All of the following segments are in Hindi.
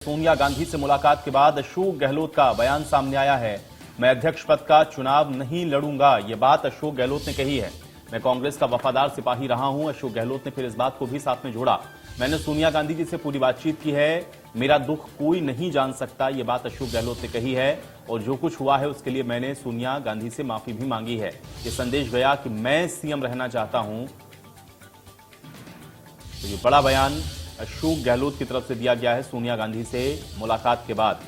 सोनिया गांधी से मुलाकात के बाद अशोक गहलोत का बयान सामने आया है। मैं अध्यक्ष पद का चुनाव नहीं लड़ूंगा, ये बात अशोक गहलोत ने कही है। मैं कांग्रेस का वफादार सिपाही रहा हूं। अशोक गहलोत ने फिर इस बात को भी साथ में जोड़ा। मैंने सोनिया गांधी जी से पूरी बातचीत की है, मेरा दुख कोई नहीं जान सकता, ये बात अशोक गहलोत ने कही है। और जो कुछ हुआ है उसके लिए मैंने सोनिया गांधी से माफी भी मांगी है। ये संदेश गया कि मैं सीएम रहना चाहता हूं। तो ये बड़ा बयान अशोक गहलोत की तरफ से दिया गया है सोनिया गांधी से मुलाकात के बाद।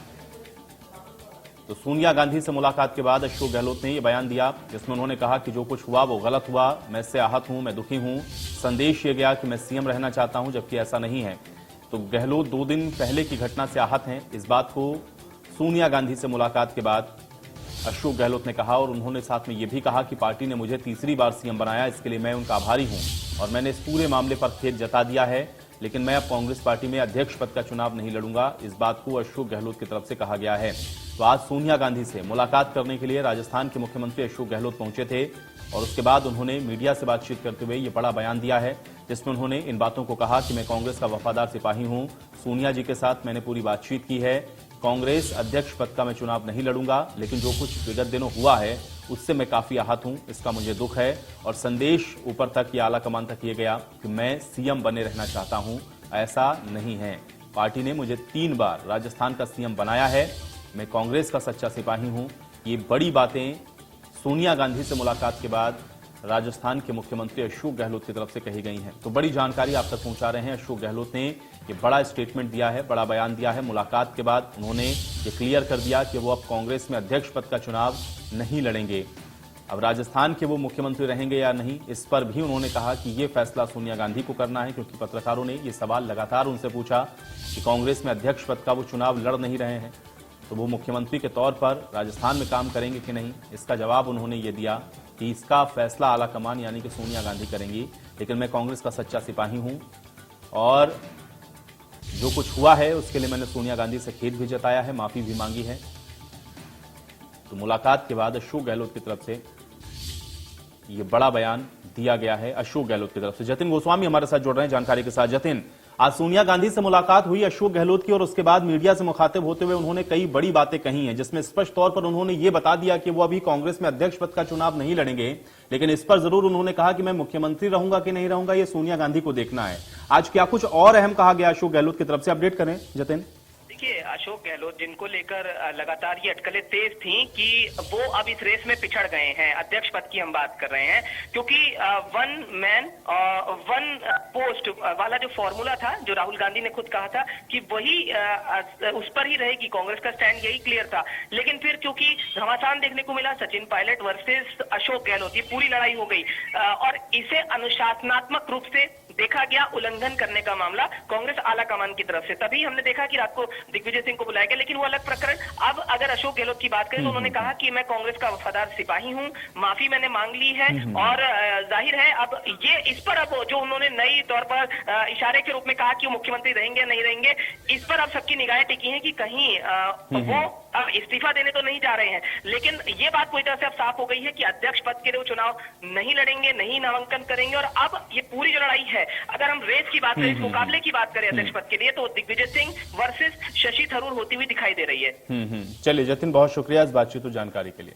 तो सोनिया गांधी से मुलाकात के बाद अशोक गहलोत ने यह बयान दिया, जिसमें उन्होंने कहा कि जो कुछ हुआ वो गलत हुआ, मैं इससे आहत हूं, मैं दुखी हूं। संदेश ये गया कि मैं सीएम रहना चाहता हूं, जबकि ऐसा नहीं है। तो गहलोत 2 दिन पहले की घटना से आहत हैं। इस बात को सोनिया गांधी से मुलाकात के बाद अशोक गहलोत ने कहा। और उन्होंने साथ में यह भी कहा कि पार्टी ने मुझे तीसरी बार सीएम बनाया, इसके लिए मैं उनका आभारी हूं और मैंने इस पूरे मामले पर खेद जता दिया है, लेकिन मैं अब कांग्रेस पार्टी में अध्यक्ष पद का चुनाव नहीं लड़ूंगा। इस बात को अशोक गहलोत की तरफ से कहा गया है। तो आज सोनिया गांधी से मुलाकात करने के लिए राजस्थान के मुख्यमंत्री अशोक गहलोत पहुंचे थे और उसके बाद उन्होंने मीडिया से बातचीत करते हुए यह बड़ा बयान दिया है, जिसमें उन्होंने इन बातों को कहा कि मैं कांग्रेस का वफादार सिपाही हूं। सोनिया जी के साथ मैंने पूरी बातचीत की है। कांग्रेस अध्यक्ष पद का मैं चुनाव नहीं लड़ूंगा, लेकिन जो कुछ विगत दिनों हुआ है उससे मैं काफी आहत हूं, इसका मुझे दुख है। और संदेश ऊपर तक या आला कमान तक ये गया कि मैं सीएम बने रहना चाहता हूं, ऐसा नहीं है। पार्टी ने मुझे 3 बार राजस्थान का सीएम बनाया है, मैं कांग्रेस का सच्चा सिपाही हूं। ये बड़ी बातें सोनिया गांधी से मुलाकात के बाद राजस्थान के मुख्यमंत्री अशोक गहलोत की तरफ से कही गई हैं। तो बड़ी जानकारी आप तक पहुंचा रहे हैं। अशोक गहलोत ने ये बड़ा स्टेटमेंट दिया है, बड़ा बयान दिया है। मुलाकात के बाद उन्होंने ये क्लियर कर दिया कि वो अब कांग्रेस में अध्यक्ष पद का चुनाव नहीं लड़ेंगे। अब राजस्थान के वो मुख्यमंत्री रहेंगे या नहीं, इस पर भी उन्होंने कहा कि ये फैसला सोनिया गांधी को करना है, क्योंकि पत्रकारों ने ये सवाल लगातार उनसे पूछा कि कांग्रेस में अध्यक्ष पद का वो चुनाव लड़ नहीं रहे हैं, तो वो मुख्यमंत्री के तौर पर राजस्थान में काम करेंगे कि नहीं। इसका जवाब उन्होंने ये दिया कि इसका फैसला आलाकमान यानी कि सोनिया गांधी करेंगी, लेकिन मैं कांग्रेस का सच्चा सिपाही हूं और जो कुछ हुआ है उसके लिए मैंने सोनिया गांधी से खेद भी जताया है, माफी भी मांगी है। तो मुलाकात के बाद अशोक गहलोत की तरफ से यह बड़ा बयान दिया गया है। अशोक गहलोत की तरफ से जतिन गोस्वामी हमारे साथ जुड़ रहे हैं जानकारी के साथ। जतिन, आज सोनिया गांधी से मुलाकात हुई अशोक गहलोत की और उसके बाद मीडिया से मुखातिब होते हुए उन्होंने कई बड़ी बातें कही हैं, जिसमें स्पष्ट तौर पर उन्होंने ये बता दिया कि वो अभी कांग्रेस में अध्यक्ष पद का चुनाव नहीं लड़ेंगे, लेकिन इस पर जरूर उन्होंने कहा कि मैं मुख्यमंत्री रहूंगा कि नहीं रहूंगा ये सोनिया गांधी को देखना है। आज क्या कुछ और अहम कहा गया अशोक गहलोत की तरफ से, अपडेट करें जतिन। देखिए, अशोक गहलोत जिनको लेकर लगातार ये अटकलें तेज थी कि वो अब इस रेस में पिछड़ गए हैं, अध्यक्ष पद की हम बात कर रहे हैं, क्योंकि 1 मैन 1 पोस्ट वाला जो फॉर्मूला था, जो राहुल गांधी ने खुद कहा था कि वही उस पर ही रहेगी, कांग्रेस का स्टैंड यही क्लियर था। लेकिन फिर क्योंकि घमासान देखने को मिला, सचिन पायलट वर्सेस अशोक गहलोत, ये पूरी लड़ाई हो गई और इसे अनुशासनात्मक रूप से देखा गया, उल्लंघन करने का मामला कांग्रेस आला कमान की तरफ से। तभी हमने देखा कि रात को दिग्विजय सिंह को बुलाया गया, लेकिन वो अलग प्रकरण। अब अगर अशोक गहलोत की बात करें तो उन्होंने कहा कि मैं कांग्रेस का वफादार सिपाही हूं, माफी मैंने मांग ली है और जाहिर है अब ये इस पर अब जो उन्होंने नई तौर पर इशारे के रूप में कहा कि वो मुख्यमंत्री रहेंगे नहीं रहेंगे, इस पर अब सबकी निगाहें टिकी हैं कि कहीं वो अब इस्तीफा देने तो नहीं जा रहे हैं। लेकिन ये बात पूरी तरह से अब साफ हो गई है कि अध्यक्ष पद के लिए वो चुनाव नहीं लड़ेंगे, नहीं नामांकन करेंगे। और अब ये पूरी जो लड़ाई है, अगर हम रेस की बात करें, इस मुकाबले की बात करें अध्यक्ष पद के लिए, तो दिग्विजय सिंह वर्सेस शशि थरूर होती हुई दिखाई दे रही है। चलिए जतिन, बहुत शुक्रिया इस बातचीत और जानकारी के लिए।